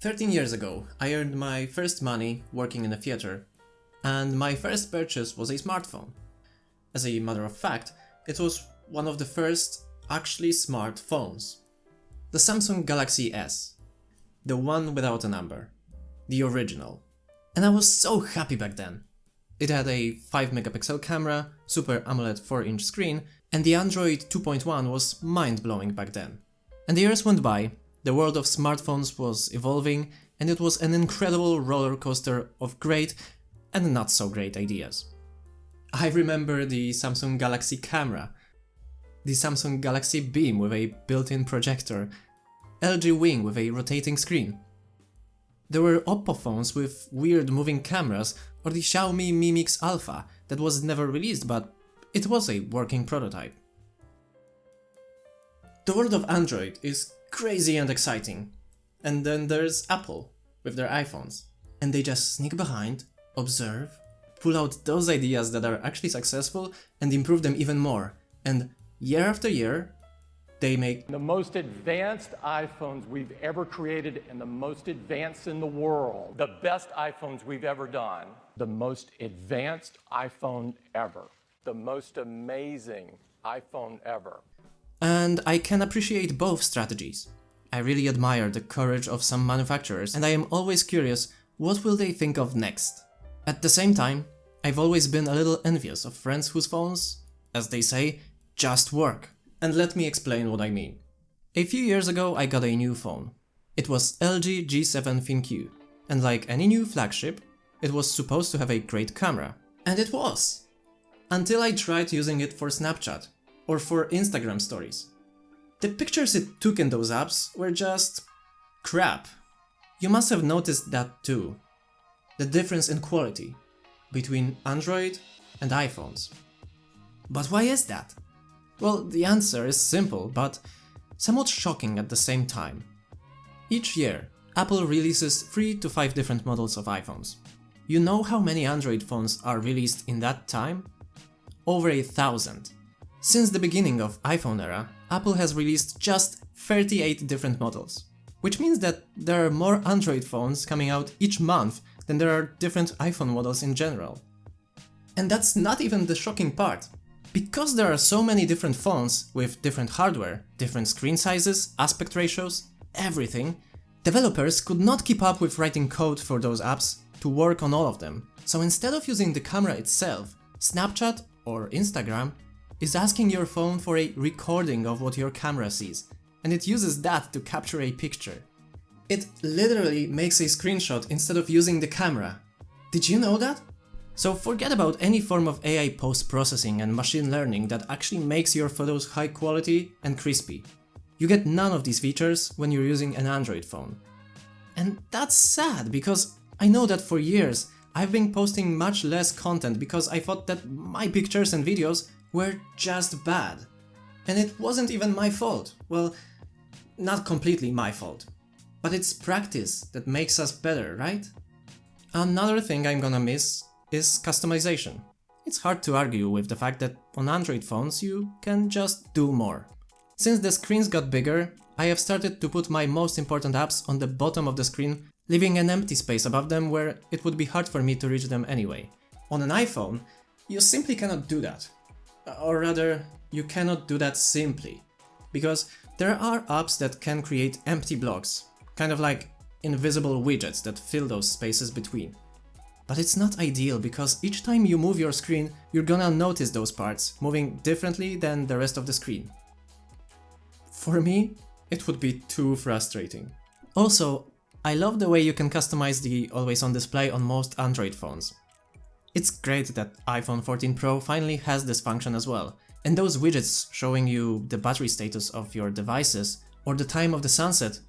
13 years ago, I earned my first money working in a theater, and my first purchase was a smartphone. As a matter of fact, it was one of the first actually smart phones. The Samsung Galaxy S. The one without a number. The original. And I was so happy back then. It had a 5 megapixel camera, Super AMOLED 4-inch screen, and the Android 2.1 was mind-blowing back then. And the years went by, the world of smartphones was evolving, and it was an incredible roller coaster of great and not so great ideas. I remember the Samsung Galaxy camera, the Samsung Galaxy Beam with a built-in projector, LG Wing with a rotating screen. There were Oppo phones with weird moving cameras, or the Xiaomi Mi Mix Alpha that was never released, but it was a working prototype. The world of Android is crazy and exciting. And then there's Apple with their iPhones. And they just sneak behind, observe, pull out those ideas that are actually successful and improve them even more. And year after year, they make the most advanced iPhones we've ever created and the most advanced in the world. The best iPhones we've ever done. The most advanced iPhone ever. The most amazing iPhone ever. And I can appreciate both strategies. I really admire the courage of some manufacturers, and I am always curious, what will they think of next? At the same time, I've always been a little envious of friends whose phones, as they say, just work. And let me explain what I mean. A few years ago I got a new phone. It was LG G7 ThinQ, and like any new flagship, it was supposed to have a great camera. And it was! Until I tried using it for Snapchat, or for Instagram stories. The pictures it took in those apps were just crap. You must have noticed that too. The difference in quality between Android and iPhones. But why is that? Well, the answer is simple, but somewhat shocking at the same time. Each year, Apple releases 3 to 5 different models of iPhones. You know how many Android phones are released in that time? Over 1,000. Since the beginning of iPhone era, Apple has released just 38 different models, which means that there are more Android phones coming out each month than there are different iPhone models in general. And that's not even the shocking part. Because there are so many different phones with different hardware, different screen sizes, aspect ratios, everything, developers could not keep up with writing code for those apps to work on all of them. So instead of using the camera itself, Snapchat or Instagram is asking your phone for a recording of what your camera sees, and it uses that to capture a picture. It literally makes a screenshot instead of using the camera. Did you know that? So forget about any form of AI post-processing and machine learning that actually makes your photos high quality and crispy. You get none of these features when you're using an Android phone. And that's sad, because I know that for years I've been posting much less content because I thought that my pictures and videos were just bad. And it wasn't even my fault. Well, not completely my fault. But it's practice that makes us better, right? Another thing I'm gonna miss is customization. It's hard to argue with the fact that on Android phones you can just do more. Since the screens got bigger, I have started to put my most important apps on the bottom of the screen, leaving an empty space above them where it would be hard for me to reach them anyway. On an iPhone, you simply cannot do that. Or rather, you cannot do that simply. Because there are apps that can create empty blocks, kind of like invisible widgets that fill those spaces between. But it's not ideal because each time you move your screen, you're gonna notice those parts moving differently than the rest of the screen. For me, it would be too frustrating. Also, I love the way you can customize the always on display on most Android phones. It's great that iPhone 14 Pro finally has this function as well, and those widgets showing you the battery status of your devices or the time of the sunset,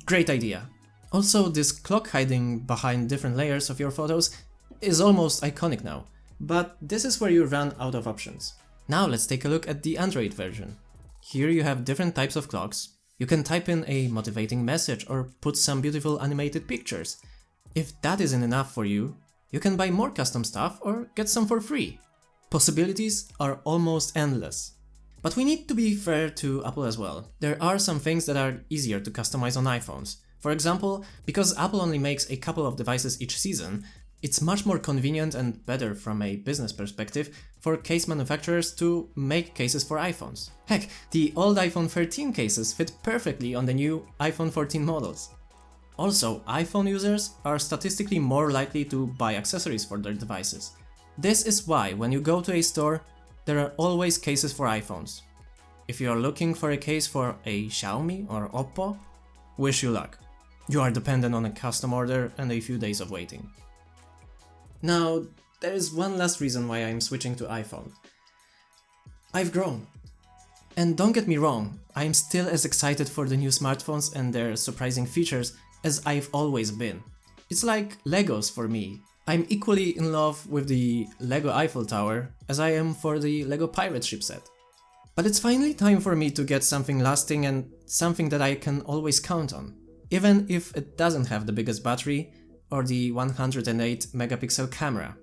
great idea. Also, this clock hiding behind different layers of your photos is almost iconic now, but this is where you run out of options. Now let's take a look at the Android version. Here you have different types of clocks. You can type in a motivating message or put some beautiful animated pictures. If that isn't enough for you, you can buy more custom stuff or get some for free. Possibilities are almost endless. But we need to be fair to Apple as well. There are some things that are easier to customize on iPhones, For example, because Apple only makes a couple of devices each season, it's much more convenient and better from a business perspective for case manufacturers to make cases for iPhones. Heck, the old iPhone 13 cases fit perfectly on the new iPhone 14 models. Also, iPhone users are statistically more likely to buy accessories for their devices. This is why when you go to a store, there are always cases for iPhones. If you are looking for a case for a Xiaomi or Oppo, wish you luck. You are dependent on a custom order and a few days of waiting. Now, there is one last reason why I'm switching to iPhone. I've grown. And don't get me wrong, I'm still as excited for the new smartphones and their surprising features as I've always been. It's like Legos for me. I'm equally in love with the Lego Eiffel Tower as I am for the Lego Pirate Ship set. But it's finally time for me to get something lasting and something that I can always count on, even if it doesn't have the biggest battery or the 108 megapixel camera.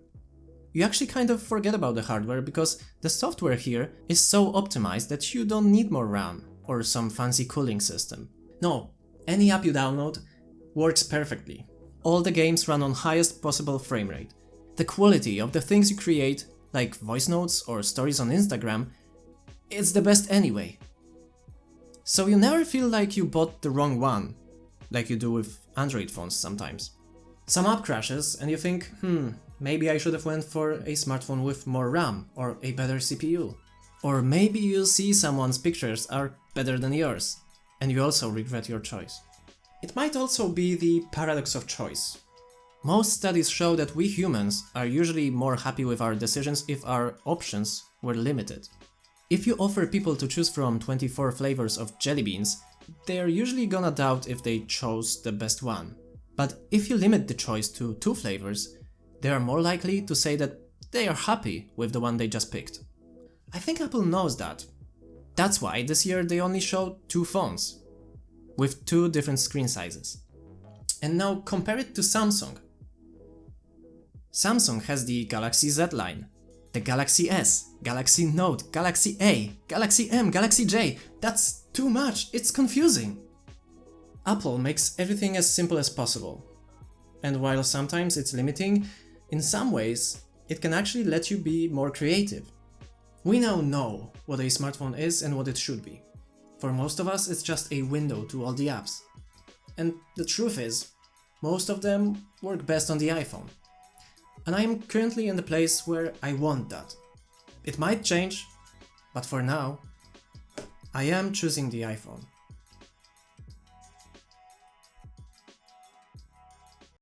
You actually kind of forget about the hardware because the software here is so optimized that you don't need more RAM or some fancy cooling system. No, any app you download works perfectly. All the games run on highest possible frame rate. The quality of the things you create, like voice notes or stories on Instagram, it's the best anyway. So you never feel like you bought the wrong one, like you do with Android phones sometimes. Some app crashes and you think, maybe I should have went for a smartphone with more RAM or a better CPU. Or maybe you see someone's pictures are better than yours, and you also regret your choice. It might also be the paradox of choice. Most studies show that we humans are usually more happy with our decisions if our options were limited. If you offer people to choose from 24 flavors of jelly beans, they are usually gonna doubt if they chose the best one. But if you limit the choice to 2 flavors, they are more likely to say that they are happy with the one they just picked. I think Apple knows that. That's why this year they only showed 2 phones, with 2 different screen sizes. And now compare it to Samsung. Samsung has the Galaxy Z line, the Galaxy S, Galaxy Note, Galaxy A, Galaxy M, Galaxy J. That's too much, it's confusing. Apple makes everything as simple as possible. And while sometimes it's limiting, in some ways, it can actually let you be more creative. We now know what a smartphone is and what it should be. For most of us, it's just a window to all the apps. And the truth is, most of them work best on the iPhone. And I am currently in the place where I want that. It might change, but for now, I am choosing the iPhone.